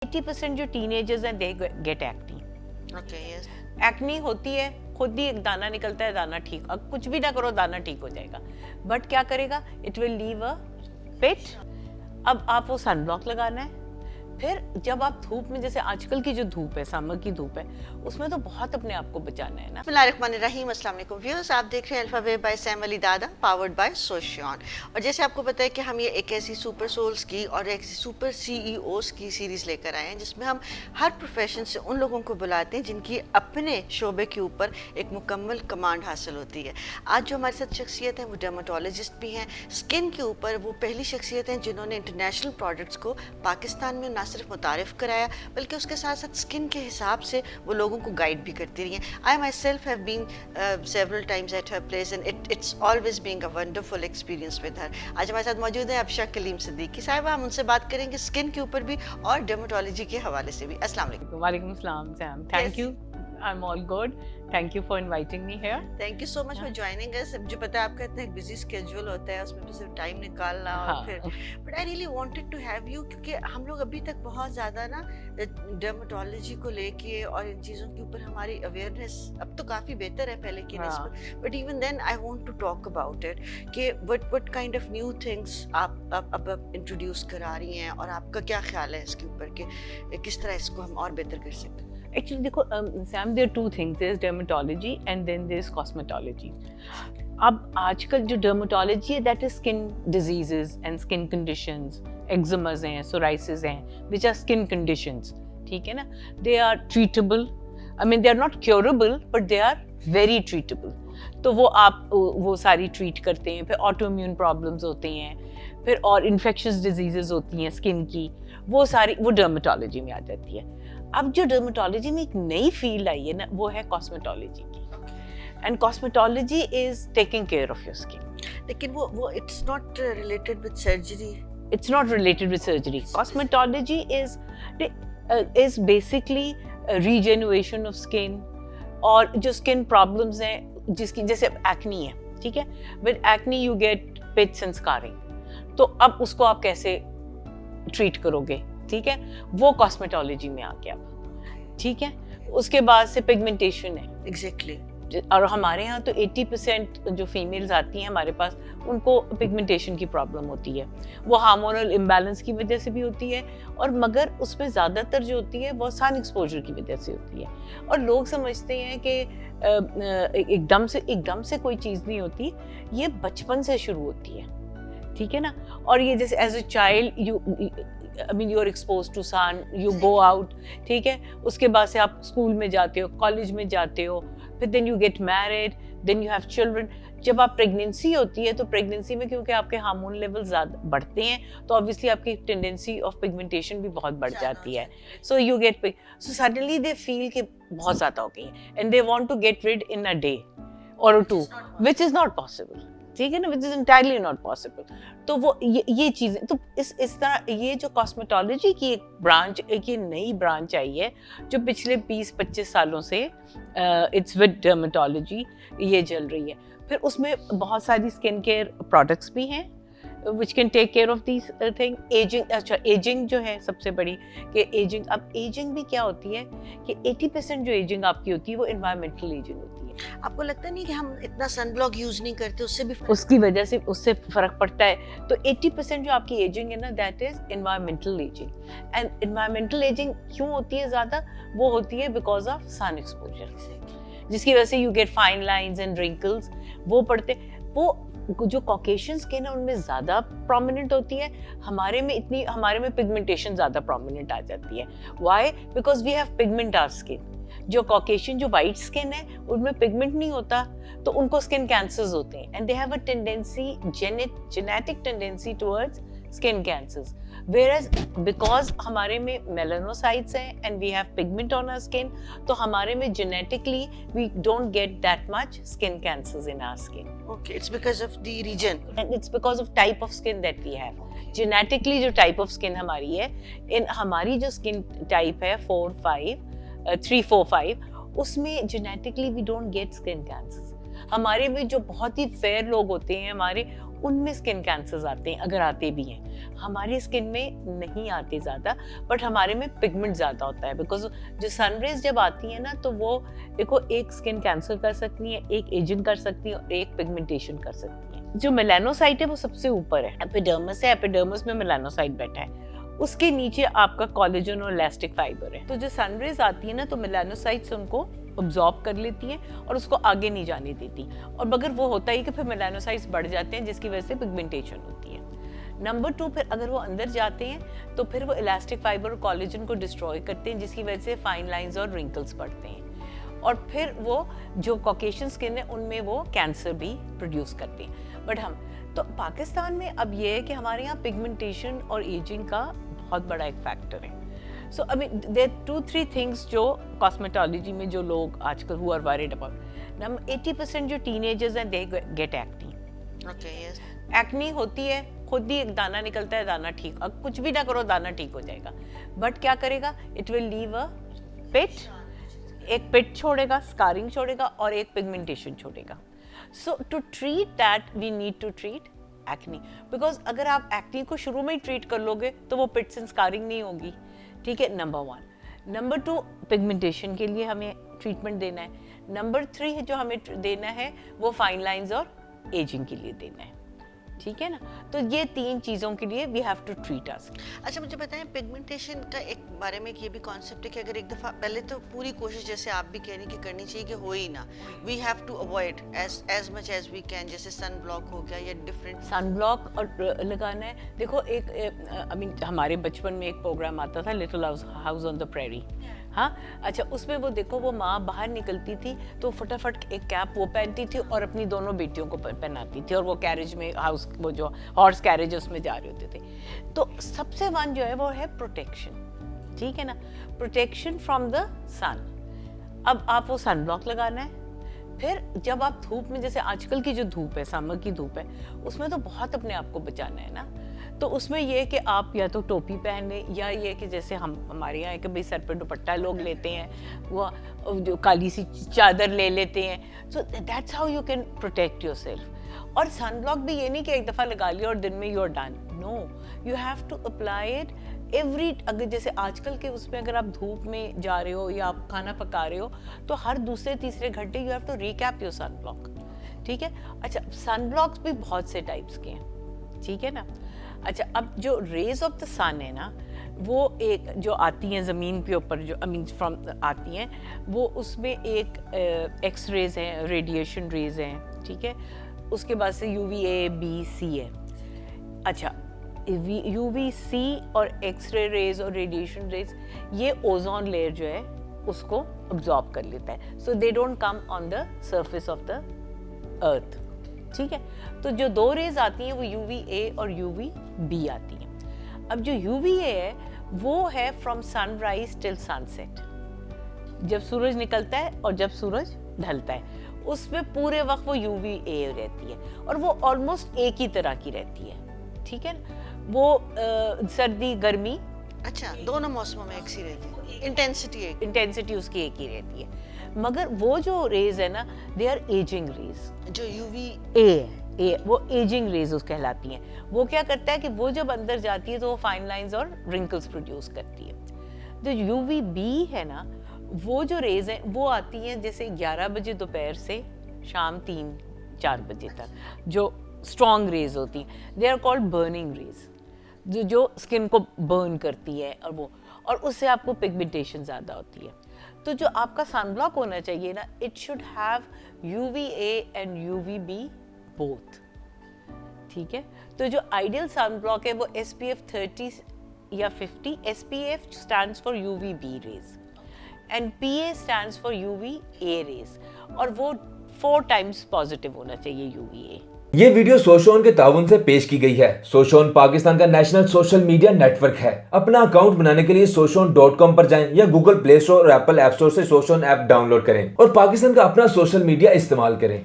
80% जो टीनेजर्स हैं they get acne. Okay, yes. Acne होती है, खुद ही एक दाना निकलता है, दाना ठीक, अब कुछ भी ना करो दाना ठीक हो जाएगा, बट क्या करेगा, इट विल लीव अ पिट। अब आप वो सनब्लॉक लगाना है। फिर जब आप धूप में, जैसे आजकल की जो धूप है, समर की धूप है, उसमें तो बहुत अपने आप को बचाना है ना। बिस्मिल्लाहिर्रहमानिर्रहीम, अस्सलाम वालेकुम व्यूअर्स, आप देख रहे हैं alpha web by Sam Ali दादा, पावर्ड बाय सोशियन। और जैसे आपको पता है कि हम ये एक ऐसी सुपर सोल्स की और एक सुपर सीईओस की सीरीज़ लेकर आए हैं जिसमें हम हर प्रोफेशन से उन लोगों को बुलाते हैं जिनकी अपने शोबे के ऊपर एक मुकम्मल कमांड हासिल होती है। आज जो हमारे साथ शख्सियत है वो डर्माटोलॉजिस्ट भी हैं। स्किन के ऊपर वो पहली शख्सियत हैं जिन्होंने इंटरनेशनल प्रोडक्ट्स को पाकिस्तान में ना सिर्फ मुतारिफ कराया बल्कि उसके साथ साथ स्किन के हिसाब से वो लोगों को गाइड भी करती रही हैं। I myself have been several times at her place and it's always being a wonderful experience with her. आज हमारे साथ मौजूद है अबशा कलीम सिद्दीकी साहिबा। हम उनसे बात करेंगे स्किन के ऊपर भी और डर्माटोलॉजी के हवाले से भी। अस्सलाम वालेकुम। वालेकुम सलाम Sam, thank you, I am all good, thank you for inviting me here. Thank you so much for joining us. मुझे पता है आपका इतना एक बिजी स्केड्यूल होता है, उसमें भी सिर्फ टाइम निकालना और फिर but I really wanted to have you, क्योंकि हम लोग अभी तक बहुत ज़्यादा ना डर्माटोलॉजी को लेके और इन चीज़ों के ऊपर हमारी अवेयरनेस अब तो काफ़ी बेहतर है पहले की निस्बत, but even then I want to talk about it कि what kind of new things आप अब इंट्रोड्यूस करा रही हैं और आपका क्या ख्याल है इसके ऊपर कि किस तरह इसको हम और बेहतर कर सकते हैं। एक्चुअली देखो Sam, there are two things, there is dermatology and then there is cosmetology. अब आजकल जो डर्मेटोलॉजी है that is skin diseases and skin conditions, eczemas हैं, सोराइसिस हैं, व्हिच आर स्किन कंडीशंस, ठीक है ना। They are treatable, I mean they are not curable but they are very treatable. तो वो आप वो सारी ट्रीट करते हैं। फिर ऑटो इम्यून प्रॉब्लम्स होती हैं, फिर और इन्फेक्शियस डिजीजेस होती हैं स्किन की, वो सारी वो डर्मेटोलॉजी में आ जाती है। अब जो डर्मेटोलॉजी में एक नई फील्ड आई है ना, वो है कॉस्मेटोलॉजी की। And cosmetology is taking care of your skin. लेकिन वो it's not related with surgery. It's not related with surgery. Cosmetology is basically a regeneration of skin, और जो skin problems हैं, जिसकी जैसे acne है, ठीक है, with acne you get pits and scarring, तो अब उसको आप कैसे treat करोगे, ठीक है, वो cosmetology में आ गया, ठीक है। उसके बाद से pigmentation है, Exactly. और हमारे यहाँ तो 80% जो फीमेल्स आती हैं हमारे पास, उनको पिगमेंटेशन की प्रॉब्लम होती है। वो हार्मोनल इम्बैलेंस की वजह से भी होती है, और मगर उसमें ज़्यादातर जो होती है वो सन एक्सपोजर की वजह से होती है। और लोग समझते हैं कि एकदम से कोई चीज़ नहीं होती, ये बचपन से शुरू होती है, ठीक है ना। और ये जैसे as a child I mean you're exposed to sun, you go out, ठीक है, उसके बाद से आप स्कूल में जाते हो, कॉलेज में जाते हो, फिर then you get married, then you have children। जब आप प्रेगनेंसी होती है तो प्रेगनेंसी में क्योंकि आपके हार्मोन लेवल ज़्यादा बढ़ते हैं तो ऑब्वियसली आपकी टेंडेंसी ऑफ पिगमेंटेशन भी बहुत बढ़ जाती है। So you get so suddenly they feel कि बहुत ज़्यादा हो गई है and they want to get rid in a day और two, which is not possible, ठीक है ना, which is entirely not possible. तो वो ये चीज़ें तो इस तरह ये जो कॉस्मेटोलॉजी की एक ब्रांच, एक ये नई ब्रांच आई है जो पिछले 20-25 सालों से इट्स विद डर्मेटोलॉजी ये चल रही है। फिर उसमें बहुत सारी स्किन केयर प्रोडक्ट्स भी हैं which can take care of these thing। Ageing, अच्छा एजिंग जो है सबसे बड़ी कि एजिंग, अब एजिंग भी क्या होती है कि 80% जो एजिंग आपकी होती है वो एनवायरमेंटल एजिंग होती है। आपको लगता नहीं कि हम इतना सनब्लॉक यूज नहीं करते उससे भी उसकी वजह से उससे फर्क पड़ता है। तो 80% जो आपकी एजिंग है ना, that is environmental ageing. And environmental ageing क्यों होती है ज़्यादा, वो होती है बिकॉज ऑफ सन एक्सपोजर, जिसकी वजह से you get fine lines and wrinkles, वो पड़ते। वो जो कॉकेशियन स्किन है उनमें ज़्यादा प्रोमिनेंट होती है, हमारे में पिगमेंटेशन ज़्यादा प्रोमिनेंट आ जाती है। Why? Because we have pigment our skin. जो कॉकेशियन जो वाइट स्किन है उनमें पिगमेंट नहीं होता, तो उनको स्किन कैंसर्स होते हैं and they have a tendency, genetic tendency towards skin cancers. Whereas because हमारे में melanocytes हैं and we have pigment on our skin, तो हमारे में genetically we don't get that much skin cancers in our skin. Okay, it's because of the region. And it's because of type of skin that we have. Genetically जो type of skin हमारी है, हमारी जो skin type है 3, 4, 5, उसमें genetically we don't get skin cancers। हमारे में जो बहुत ही फेयर लोग होते हैं हमारे, उनमें स्किन कैंसर्स आते हैं, अगर आते भी हैं। हमारी स्किन में नहीं आते ज़्यादा, बट हमारे में पिगमेंट ज़्यादा होता है, बिकॉज जो सन रेज जब आती है ना, तो वो देखो एक स्किन कैंसर कर सकती है, एक एजिंग कर सकती है और एक पिगमेंटेशन कर सकती है। जो मेलानोसाइट है वो सबसे ऊपर है, एपिडर्मिस है, एपिडर्मिस में मेलानोसाइट बैठा है, उसके नीचे आपका कोलेजन और इलास्टिक फाइबर है। तो जो सन रेज आती है ना, तो मेलानोसाइट्स उनको अब्जॉर्ब कर लेती हैं और उसको आगे नहीं जाने देती, और मगर वो होता है कि फिर मेलानोसाइट्स बढ़ जाते हैं, जिसकी वजह से पिगमेंटेशन होती है। नंबर 2, फिर अगर वो अंदर जाते हैं तो फिर वो इलास्टिक फाइबर और कोलेजन को डिस्ट्रॉय करते हैं, जिसकी वजह से फाइन लाइंस और रिंकल्स पड़ते हैं, और फिर वो जो कॉकेशियन स्किन है उनमें वो कैंसर भी प्रोड्यूस करते हैं। बट हम तो पाकिस्तान में अब ये है कि हमारे यहाँ पिगमेंटेशन और एजिंग का बहुत बड़ा एक फैक्टर है। सो आई मीन देयर 2-3 थिंग्स जो कॉस्मेटोलॉजी में जो लोग आजकल हु आर वरीड अबाउट। नम 80% जो टीनेजर्स हैं they get acne. Okay, yes. Acne होती है, खुद ही एक दाना निकलता है, दाना ठीक, अब कुछ भी ना करो दाना ठीक हो जाएगा, बट क्या करेगा, it will leave a pit, एक पिट छोड़ेगा, स्कारिंग छोड़ेगा और एक पिगमेंटेशन छोड़ेगा। So to treat that we need to treat acne, because अगर आप एक्नी को शुरू में ही ट्रीट कर लोगे तो वो पिट्स एंड स्कारिंग नहीं होगी, ठीक है, नंबर 1। नंबर 2, पिगमेंटेशन के लिए हमें ट्रीटमेंट देना है। नंबर 3 है जो हमें देना है वो फाइन लाइंस और एजिंग के लिए देना है, ठीक है ना। तो ये 3 चीज़ों के लिए we have to treat us. अच्छा, मुझे बताएं पिगमेंटेशन का एक बारे में ये भी कॉन्सेप्ट है कि अगर एक दफ़ा पहले तो पूरी कोशिश जैसे आप भी कह रही कि करनी चाहिए कि हो ही ना, we have to avoid as much as we can, जैसे सन ब्लॉक हो गया या डिफरेंट सन ब्लॉक और लगाना है। देखो एक आई मीन हमारे बचपन में एक प्रोग्राम आता था little house on the prairie, हाँ, अच्छा, उसमें वो देखो वो माँ बाहर निकलती थी तो फटाफट एक कैप वो पहनती थी और अपनी दोनों बेटियों को पहनाती थी, और वो कैरेज में हाउस वो जो हॉर्स कैरेज उसमें जा रहे होते थे। तो सबसे वन जो है वो है प्रोटेक्शन, ठीक है ना, प्रोटेक्शन फ्रॉम द सन। अब आप वो सन ब्लॉक लगाना है। फिर जब आप धूप में, जैसे आजकल की जो धूप है, समर की धूप है, उसमें तो बहुत अपने आप को बचाना है ना, तो उसमें ये है कि आप या तो टोपी पहन लें, या ये कि जैसे हमारे यहाँ है कि भाई सर पे दुपट्टा लोग लेते हैं, वो जो काली सी चादर ले लेते हैं, so that's how you can protect your self. और सन ब्लॉक भी ये नहीं कि एक दफ़ा लगा लिया और दिन में you are done, no, you have to apply it every, अगर जैसे आजकल के उसमें अगर आप धूप में जा रहे हो या आप खाना पका रहे हो तो हर दूसरे तीसरे घंटे you have to recap your sun block, ठीक है। अच्छा, सन ब्लॉक्स भी बहुत से टाइप्स के हैं, ठीक है ना। अच्छा, अब जो रेज ऑफ द सन है ना, वो एक जो आती हैं ज़मीन के ऊपर, जो आई मीन फ्रॉम आती हैं, वो उसमें एक एक्स रेज हैं, रेडिएशन रेज हैं, ठीक है, उसके बाद से UVA B C है। अच्छा, UVC और एक्सरे रेज और रेडिएशन रेज ये ओजोन लेयर जो है उसको अब्जॉर्ब कर लेता है, so they don't come on the surface of the earth, ठीक है। तो जो 2 रेज आती हैं वो UVA और UVB आती हैं। अब जो UVA है वो है फ्रॉम सनराइज टिल सनसेट, जब सूरज निकलता है और जब सूरज ढलता है, उसमें पूरे वक्त वो UVA रहती है और वो ऑलमोस्ट एक ही तरह की रहती है, ठीक है। वो सर्दी गर्मी, अच्छा, दोनों मौसमों में एक सी रहती है, इंटेंसिटी उसकी एक ही रहती है, मगर वो जो रेज है ना, दे आर एजिंग रेज। जो UVA है वो एजिंग रेज कहलाती हैं। वो क्या करता है कि वो जब अंदर जाती है तो वो फाइन लाइंस और रिंकल्स प्रोड्यूस करती है। जो UVB है ना, वो जो रेज है वो आती हैं जैसे 11 बजे दोपहर से शाम 3-4 बजे तक, जो स्ट्रॉन्ग रेज होती हैं, they are called burning rays, जो स्किन को बर्न करती है, और उससे आपको पिगमेंटेशन ज़्यादा होती है। तो जो आपका सन ब्लॉक होना चाहिए ना, it should have UVA and UVB both, ठीक है। तो जो आइडियल सन ब्लॉक है वो SPF 30 या 50, SPF stands for UVB rays and PA stands for UVA rays, और वो 4 टाइम्स पॉजिटिव होना चाहिए UVA। ये वीडियो सोशोन के ताउन से पेश की गई है। सोशोन पाकिस्तान का नेशनल सोशल मीडिया नेटवर्क है। अपना अकाउंट बनाने के लिए soshon.com पर जाएं या गूगल प्ले स्टोर और एप्पल ऐप स्टोर से सोशोन ऐप डाउनलोड करें और पाकिस्तान का अपना सोशल मीडिया इस्तेमाल करें।